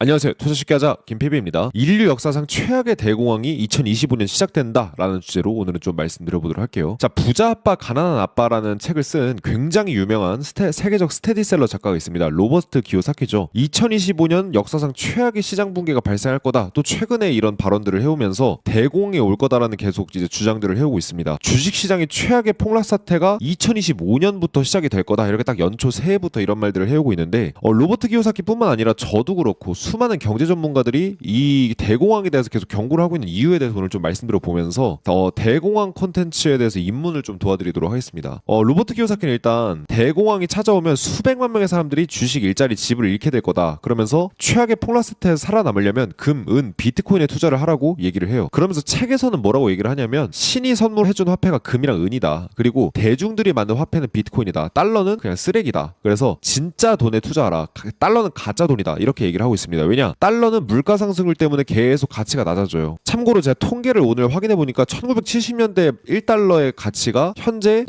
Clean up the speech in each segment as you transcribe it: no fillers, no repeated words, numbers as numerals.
안녕하세요. 투자 쉽게 하자 김PB입니다. 인류 역사상 최악의 대공황이 2025년 시작된다라는 주제로 오늘은 좀 말씀드려보도록 할게요. 자, 부자 아빠 가난한 아빠라는 책을 쓴 굉장히 유명한 세계적 스테디셀러 작가가 있습니다. 로버트 기요사키죠. 2025년 역사상 최악의 시장 붕괴가 발생할 거다. 또 최근에 이런 발언들을 해오면서 대공황이 올 거다라는 계속 이제 주장들을 해오고 있습니다. 주식시장의 최악의 폭락 사태가 2025년부터 시작이 될 거다. 이렇게 딱 연초 새해부터 이런 말들을 해오고 있는데 로버트 기요사키뿐만 아니라 저도 그렇고 수많은 경제 전문가들이 이 대공황에 대해서 계속 경고를 하고 있는 이유에 대해서 오늘 좀 말씀드려 보면서 대공황 콘텐츠에 대해서 입문을 좀 도와드리도록 하겠습니다. 로버트 기요사키는 일단 대공황이 찾아오면 수백만 명의 사람들이 주식, 일자리, 집을 잃게 될 거다. 그러면서 최악의 폭락 사태에서 살아남으려면 금, 은, 비트코인에 투자를 하라고 얘기를 해요. 그러면서 책에서는 뭐라고 얘기를 하냐면 신이 선물해준 화폐가 금이랑 은이다. 그리고 대중들이 만든 화폐는 비트코인이다. 달러는 그냥 쓰레기다. 그래서 진짜 돈에 투자하라. 달러는 가짜 돈이다. 이렇게 얘기를 하고 있습니다. 왜냐? 달러는 물가 상승률 때문에 계속 가치가 낮아져요. 참고로 제가 통계를 오늘 확인해 보니까 1970년대 1달러의 가치가 현재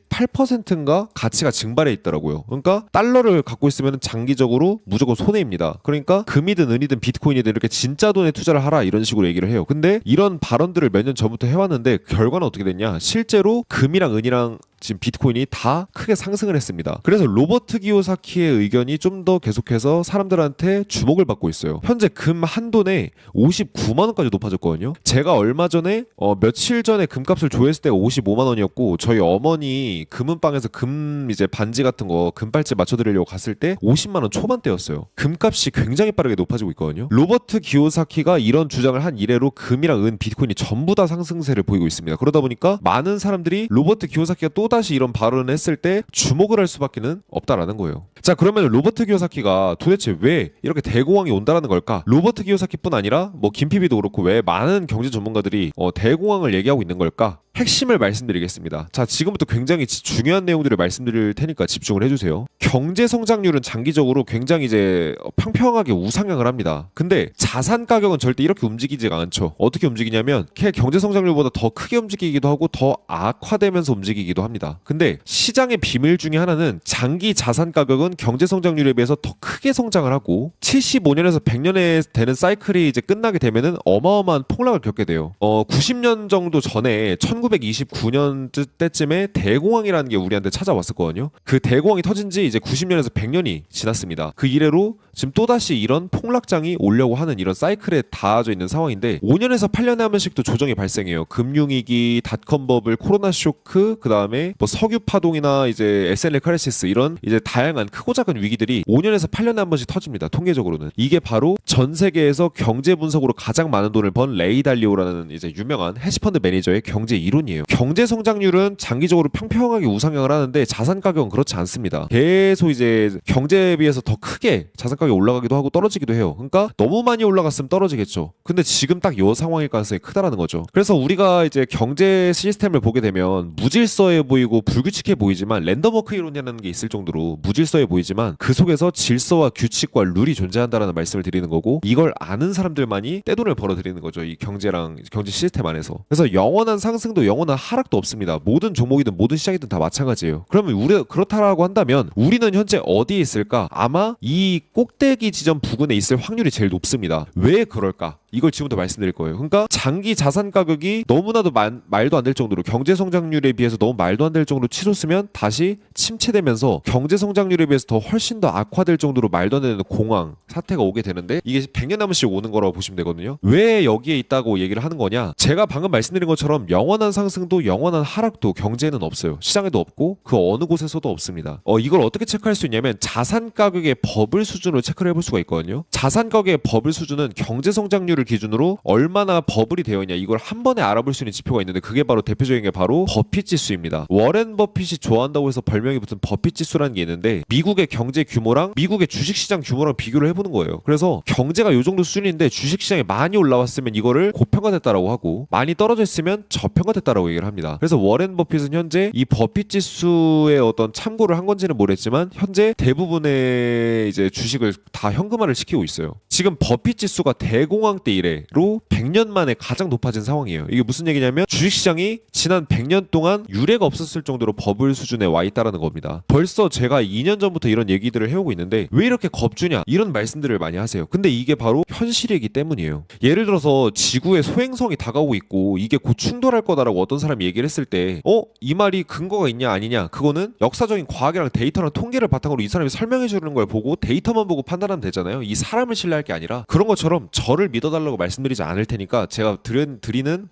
98%인가 가치가 증발해 있더라고요. 그러니까 달러를 갖고 있으면 장기적으로 무조건 손해입니다. 그러니까 금이든 은이든 비트코인이든 이렇게 진짜 돈에 투자를 하라 이런 식으로 얘기를 해요. 근데 이런 발언들을 몇 년 전부터 해왔는데 결과는 어떻게 됐냐? 실제로 금이랑 은이랑 지금 비트코인이 다 크게 상승을 했습니다. 그래서 로버트 기요사키의 의견이 좀 더 계속해서 사람들한테 주목을 받고 있어요. 현재 금 한 돈에 59만 원까지 높아졌거든요. 제가 얼마 전에 며칠 전에 금값을 조회했을 때가 55만 원이었고 저희 어머니 금은방에서 금 이제 반지 같은 거 금팔찌 맞춰드리려고 갔을 때 50만 원 초반대였어요. 금값이 굉장히 빠르게 높아지고 있거든요. 로버트 기요사키가 이런 주장을 한 이래로 금이랑 은, 비트코인이 전부 다 상승세를 보이고 있습니다. 그러다 보니까 많은 사람들이 로버트 기요사키가 또다시 이런 발언을 했을 때 주목을 할 수밖에 없다라는 거예요. 자, 그러면 로버트 기요사키가 도대체 왜 이렇게 대공황이 온다라는 걸까? 로버트 기요사키뿐 아니라 김PB도 그렇고 왜 많은 경제 전문가들이 대공황을 얘기하고 있는 걸까? 핵심을 말씀드리겠습니다. 자, 지금부터 굉장히 중요한 내용들을 말씀드릴 테니까 집중을 해주세요. 경제 성장률은 장기적으로 굉장히 이제 평평하게 우상향을 합니다. 근데 자산 가격은 절대 이렇게 움직이지가 않죠. 어떻게 움직이냐면 경제 성장률보다 더 크게 움직이기도 하고 더 악화되면서 움직이기도 합니다. 근데 시장의 비밀 중에 하나는 장기 자산 가격은 경제 성장률에 비해서 더 크게 성장을 하고 75년에서 100년에 되는 사이클이 이제 끝나게 되면은 어마어마한 폭락을 겪게 돼요. 90년 정도 전에 1929년 때쯤에 대공황이라는 게 우리한테 찾아왔었거든요. 그 대공황이 터진 지 이제 90년에서 100년이 지났습니다. 그 이래로 지금 또다시 이런 폭락장이 오려고 하는 이런 사이클에 닿아져 있는 상황인데 5년에서 8년에 한 번씩 또 조정이 발생해요. 금융위기, 닷컴 버블, 코로나 쇼크, 그 다음에 석유 파동이나 이제 SLA 크라이시스 이런 이제 다양한 크고 작은 위기들이 5년에서 8년에 한 번씩 터집니다. 통계적으로는. 이게 바로 전 세계에서 경제 분석으로 가장 많은 돈을 번 레이 달리오라는 이제 유명한 헤지펀드 매니저의 경제 이론이에요. 경제 성장률은 장기적으로 평평하게 우상향을 하는데 자산 가격은 그렇지 않습니다. 계속 이제 경제에 비해서 더 크게 자산 가격이 올라가기도 하고 떨어지기도 해요. 그러니까 너무 많이 올라갔으면 떨어지겠죠. 근데 지금 딱 이 상황일 가능성이 크다라는 거죠. 그래서 우리가 이제 경제 시스템을 보게 되면 무질서해 보이고 불규칙해 보이지만 랜덤워크 이론이라는 게 있을 정도로 무질서해 보이지만 그 속에서 질서와 규칙과 룰이 존재한다라는 말씀을 드리는 거고 이걸 아는 사람들만이 떼돈을 벌어들이는 거죠. 이 경제랑 경제 시스템 안에서. 그래서 영원한 상승도 영원한 하락도 없습니다. 모든 종목이든 모든 시장이든 다 마찬가지예요. 그러면 우리가 그렇다라고 한다면 우리는 현재 어디에 있을까? 아마 이 꼭대기 지점 부근에 있을 확률이 제일 높습니다. 왜 그럴까? 이걸 지금부터 말씀드릴 거예요. 그러니까 장기 자산 가격이 너무나도 말도 안 될 정도로 경제 성장률에 비해서 너무 말도 안 될 정도로 치솟으면 다시 침체되면서 경제 성장률에 비해서 더 훨씬 더 악화될 정도로 말도 안 되는 공황 사태가 오게 되는데 이게 100년 한 번씩 오는 거라고 보시면 되거든요. 왜 여기에 있다고 얘기를 하는 거냐? 제가 방금 말씀드린 것처럼 영원한 상승도 영원한 하락도 경제에는 없어요. 시장에도 없고 그 어느 곳에서도 없습니다. 이걸 어떻게 체크할 수 있냐면 자산 가격의 버블 수준으로 체크를 해볼 수가 있거든요. 자산 가격의 버블 수준은 경제 성장률을 기준으로 얼마나 버블이 되어 있냐 이걸 한 번에 알아볼 수 있는 지표가 있는데 그게 바로 대표적인 게 바로 버핏 지수입니다. 워렌 버핏이 좋아한다고 해서 별명이 붙은 버핏 지수라는 게 있는데 미국의 경제 규모랑 미국의 주식시장 규모랑 비교를 해보는 거예요. 그래서 경제가 이 정도 수준인데 주식시장이 많이 올라왔으면 이거를 고평가됐다라고 하고 많이 떨어져 있으면 저평가됐다라고 됐다라고 얘기를 합니다. 그래서 워렌 버핏은 현재 이 버핏 지수의 어떤 참고를 한 건지는 모르겠지만 현재 대부분의 이제 주식을 다 현금화를 시키고 있어요. 지금 버핏 지수가 대공황 때 이래로 100년 만에 가장 높아진 상황이에요. 이게 무슨 얘기냐면 주식시장이 지난 100년 동안 유례가 없었을 정도로 버블 수준에 와 있다라는 겁니다. 벌써 제가 2년 전부터 이런 얘기들을 해오고 있는데 왜 이렇게 겁주냐 이런 말씀들을 많이 하세요. 근데 이게 바로 현실이기 때문이에요. 예를 들어서 지구의 소행성이 다가오고 있고 이게 곧 충돌할 거다라고 어떤 사람이 얘기를 했을 때 이 말이 근거가 있냐 아니냐 그거는 역사적인 과학이랑 데이터랑 통계를 바탕으로 이 사람이 설명해 주는 걸 보고 데이터만 보고 판단하면 되잖아요. 이 사람을 신뢰할 게 아니라 그런 것처럼 저를 믿어달라고 말씀드리지 않을 테니까 제가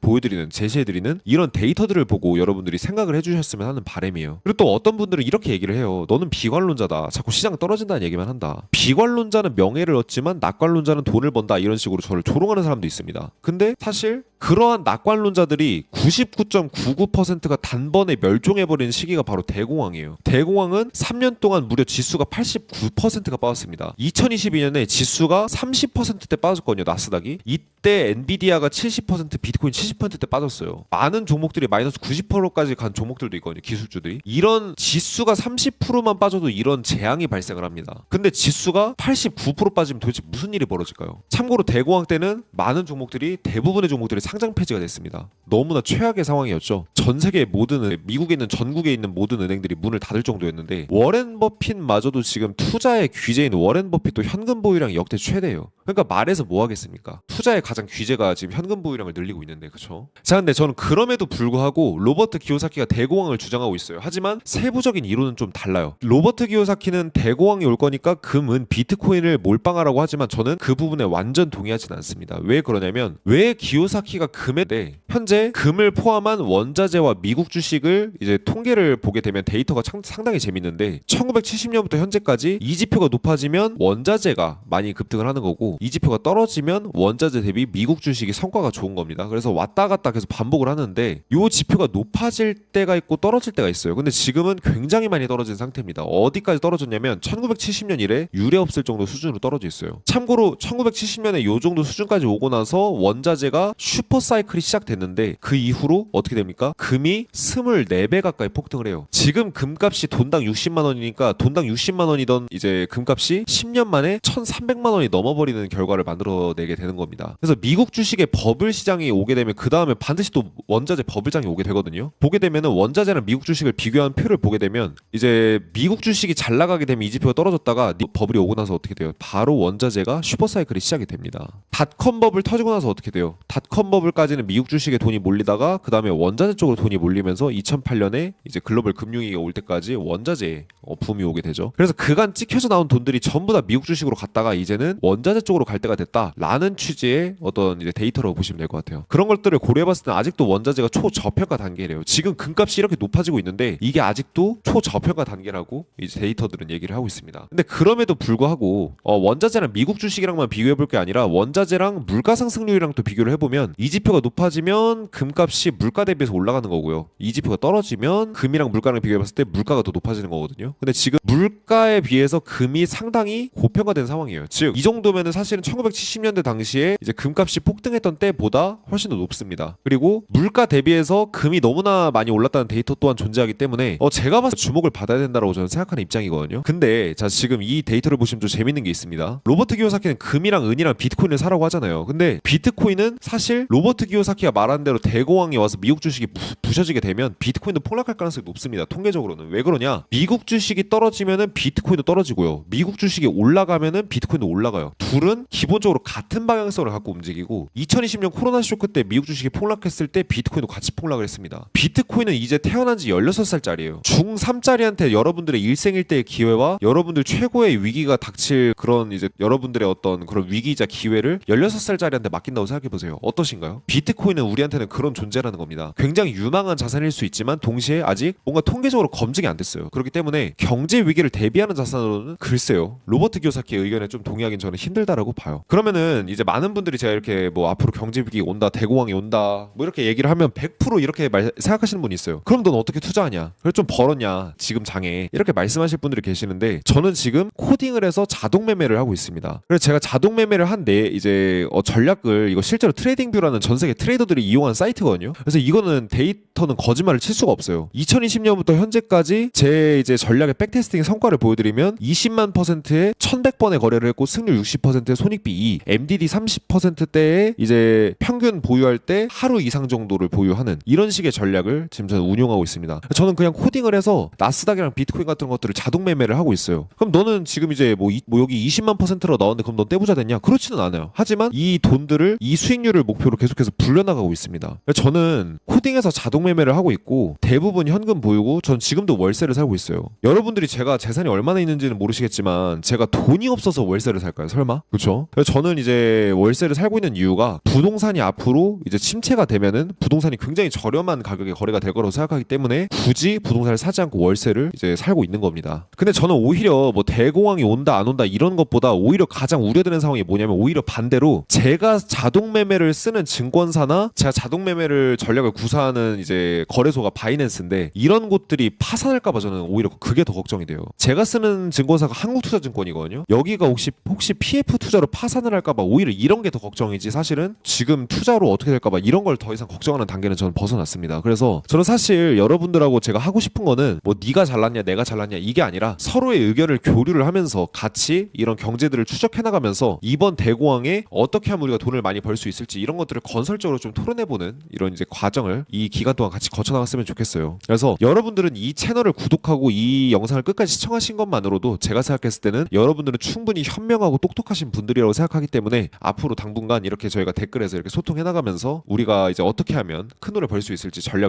보여드리는 제시해드리는 이런 데이터들을 보고 여러분들이 생각을 해주셨으면 하는 바람이에요. 그리고 또 어떤 분들은 이렇게 얘기를 해요. 너는 비관론자다. 자꾸 시장 떨어진다는 얘기만 한다. 비관론자는 명예를 얻지만 낙관론자는 돈을 번다. 이런 식으로 저를 조롱하는 사람도 있습니다. 근데 사실 그러한 낙관론자들이 99.99%가 단번에 멸종해버리는 시기가 바로 대공황이에요. 대공황은 3년 동안 무려 지수가 89%가 빠졌습니다. 2022년에 지수가 30%대 빠졌거든요. 나스닥이. 이때 엔비디아가 70%, 비트코인 70%대 빠졌어요. 많은 종목들이 마이너스 90%까지 간 종목들도 있거든요. 기술주들이. 이런 지수가 30%만 빠져도 이런 재앙이 발생을 합니다. 근데 지수가 89% 빠지면 도대체 무슨 일이 벌어질까요? 참고로 대공황 때는 많은 종목들이 대부분의 종목들이 상장 폐지가 됐습니다. 너무나 최악의 상황이었죠. 전 세계 모든 미국에 있는 전국에 있는 모든 은행들이 문을 닫을 정도였는데 워렌 버핏마저도 지금 투자의 귀재인 워렌 버핏도 현금 보유량이 역대 최대예요. 그러니까 말해서 뭐 하겠습니까? 투자의 가장 귀재가 지금 현금 보유량을 늘리고 있는데 그렇죠? 자 근데 저는 그럼에도 불구하고 로버트 기요사키가 대공황을 주장하고 있어요. 하지만 세부적인 이론은 좀 달라요. 로버트 기요사키는 대공황이 올 거니까 금은 비트코인을 몰빵하라고 하지만 저는 그 부분에 완전 동의하지는 않습니다. 왜 그러냐면 왜 기요사키가 금에 대해 현재 금을 포함한 원자재와 미국 주식을 이제 통계를 보게 되면 데이터가 상당히 재밌는데 1970년부터 현재까지 이 지표가 높아지면 원자재가 많이 급등을 하는 거고 이 지표가 떨어지면 원자재 대비 미국 주식이 성과가 좋은 겁니다. 그래서 왔다 갔다 계속 반복을 하는데 이 지표가 높아질 때가 있고 떨어질 때가 있어요. 근데 지금은 굉장히 많이 떨어진 상태입니다. 어디까지 떨어졌냐면 1970년 이래 유례 없을 정도 수준으로 떨어져 있어요. 참고로 1970년에 이 정도 수준까지 오고 나서 원자재가 슈퍼사이클이 시작됐는데 그 이후로 어떻게 됩니까? 금이 24배 가까이 폭등을 해요. 지금 금값이 돈당 60만 원이니까 돈당 60만 원이던 이제 금값이 10년 만에 1,300만 원이 넘어버리는 결과를 만들어내게 되는 겁니다. 그래서 미국 주식의 버블 시장이 오게 되면 그 다음에 반드시 또 원자재 버블장이 오게 되거든요. 보게 되면은 원자재랑 미국 주식을 비교한 표를 보게 되면 이제 미국 주식이 잘 나가게 되면 이 지표가 떨어졌다가 버블이 오고 나서 어떻게 돼요? 바로 원자재가 슈퍼사이클이 시작이 됩니다. 닷컴 버블 터지고 나서 어떻게 돼요? 닷컴 버블까지는 미국 주식에 돈이 몰리다가 그 다음에 원자재 쪽으로 돈이 몰리면서 2008년에 이제 글로벌 금융위기가 올 때까지 원자재 붐이 오게 되죠. 그래서 그간 찍혀져 나온 돈들이 전부 다 미국 주식으로 갔다가 이제는 원자재 쪽으로 갈 때가 됐다라는 취지의 어떤 이제 데이터라고 보시면 될 것 같아요. 그런 것들을 고려해봤을 때 아직도 원자재가 초저평가 단계래요. 지금 금값이 이렇게 높아지고 있는데 이게 아직도 초저평가 단계라고 이제 데이터들은 얘기를 하고 있습니다. 근데 그럼에도 불구하고 원자재랑 미국 주식이랑만 비교해볼 게 아니라 원자재랑 물가 상승률이랑 또 비교를 해보면 이 지표가 높아지면 금값이 물가 대비해서 올라가는 거고요. 이 지표가 떨어지면 금이랑 물가랑 비교해봤을 때 물가가 더 높아지는 거거든요. 근데 지금 물가에 비해서 금이 상당히 고평가된 상황이에요. 즉 이 정도면은 사실은 1970년대 당시에 이제 금값이 폭등했던 때보다 훨씬 더 높습니다. 그리고 물가 대비해서 금이 너무나 많이 올랐다는 데이터 또한 존재하기 때문에 제가 봐서 주목을 받아야 된다고 저는 생각하는 입장이거든요. 근데 자 지금 이 데이터를 보시면 좀 재밌는 게 있습니다. 로버트 기요사키는 금이랑 은이랑 비트코인을 사라고 하잖아요. 근데 비트코인은 사실 로버트 기요사키가 말한 대로 대공황이 와서 미국 주식이 부셔지게 되면 비트코인도 폭락할 가능성이 높습니다. 통계적으로는. 왜 그러냐? 미국 주식이 떨어지면은 비트코인도 떨어지고요. 미국 주식이 올라가면은 비트코인도 올라가요. 둘은 기본적으로 같은 방향성을 갖고 움직이고 2020년 코로나 쇼크 때 미국 주식이 폭락했을 때 비트코인도 같이 폭락을 했습니다. 비트코인은 이제 태어난 지 16살짜리예요. 중3짜리한테 여러분들의 일생일대의 기회와 여러분들 최고의 위기가 닥칠 그런 이제 여러분들의 어떤 그런 위기이자 기회를 16살짜리한테 맡긴다고 생각해보세요. 어떠신가요? 비트코인은 우리한테는 그런 존재라는 겁니다. 굉장히 유망한 자산일 수 있지만 동시에 아직 뭔가 통계적으로 검증이 안 됐어요. 그렇기 때문에 경제 위기를 대비하는 자산으로는 글쎄요. 로버트 기요사키의 의견에 좀 동의하기는 저는 힘들다라고 봐요. 그러면은 이제 많은 분들이 제가 이렇게 뭐 앞으로 경제 위기 온다, 대공황이 온다 뭐 이렇게 얘기를 하면 100% 이렇게 생각하시는 분이 있어요. 그럼 넌 어떻게 투자하냐? 그래 좀 벌었냐? 지금 장에 이렇게 말씀하실 분들이 계시는데 저는 지금 코딩을 해서 자동 매매를 하고 있습니다. 그래서 제가 자동 매매를 한데 이제 전략을 이거 실제로 트레이딩뷰라는 전 세계 트레이더들이 이용한 사이트거든요. 그래서 이거는 데이터는 거짓말을 칠 수가 없어요. 2020년부터 현재까지 제 이제 전략의 백테스팅 성과를 보여드리면 20만 %에 1100번의 거래를 했고 승률 60%의 손익비 2, MDD 30%대에 이제 평균 보유할 때 하루 이상 정도를 보유하는 이런 식의 전략을 지금 저는 운용하고 있습니다. 저는 그냥 코딩을 해서 나스닥이랑 비트코인 같은 것들을 자동 매매를 하고 있어요. 그럼 너는 지금 이제 뭐 여기 20만 %로 넣었는데 그럼 넌 떼부자 됐냐? 그렇지는 않아요. 하지만 이 돈들을 이 수익률을 목표로 계속해서 불려나가고 있습니다. 저는 코딩에서 자동 매매를 하고 있고 대부분 현금 보유고 전 지금도 월세를 살고 있어요. 여러분들이 제가 재산이 얼마나 있는지는 모르시겠지만 제가 돈이 없어서 월세를 살까요? 설마? 그렇죠? 저는 이제 월세를 살고 있는 이유가 부동산이 앞으로 이제 침체가 되면은 부동산이 굉장히 저렴한 가격에 거래가 될 거라고 생각하기 때문에 굳이 부동산을 사지 않고 월세를 이제 살고 있는 겁니다. 근데 저는 오히려 뭐 대공황이 온다 안 온다 이런 것보다 오히려 가장 우려되는 상황이 뭐냐면 오히려 반대로 제가 자동 매매를 쓰는 증권사나 제가 자동 매매를 전략을 구사하는 이제 거래소가 바이낸스인데 이런 곳들이 파산할까봐 저는 오히려 그게 더 걱정이 돼요. 제가 쓰는 증권사가 한국투자증권이거든요. 여기가 혹시 PF 투자로 파산을 할까봐 오히려 이런 게 더 걱정이지 사실은 지금 투자로 어떻게 될까봐 이런 걸 더 이상 걱정하는 단계는 저는 벗어났습니다. 그래서 저는 사실 여러분들하고 제가 하고 싶은 거는 뭐 네가 잘났냐 내가 잘났냐 이게 아니라 서로의 의견을 교류를 하면서 같이 이런 경제들을 추적해 나가면서 이번 대공황에 어떻게 하면 우리가 돈을 많이 벌 수 있을지 이런 것들을 건설적으로 좀 토론해보는 이런 이제 과정을 이 기간 동안 같이 거쳐나갔으면 좋겠어요. 그래서 여러분들은 이 채널을 구독하고 이 영상을 끝까지 시청하신 것만으로도 제가 생각했을 때는 여러분들은 충분히 현명하고 똑똑하신 분들이라고 생각하기 때문에 앞으로 당분간 이렇게 저희가 댓글에서 이렇게 소통해 나가면서 우리가 이제 어떻게 하면 큰 돈을 벌 수 있을지 전략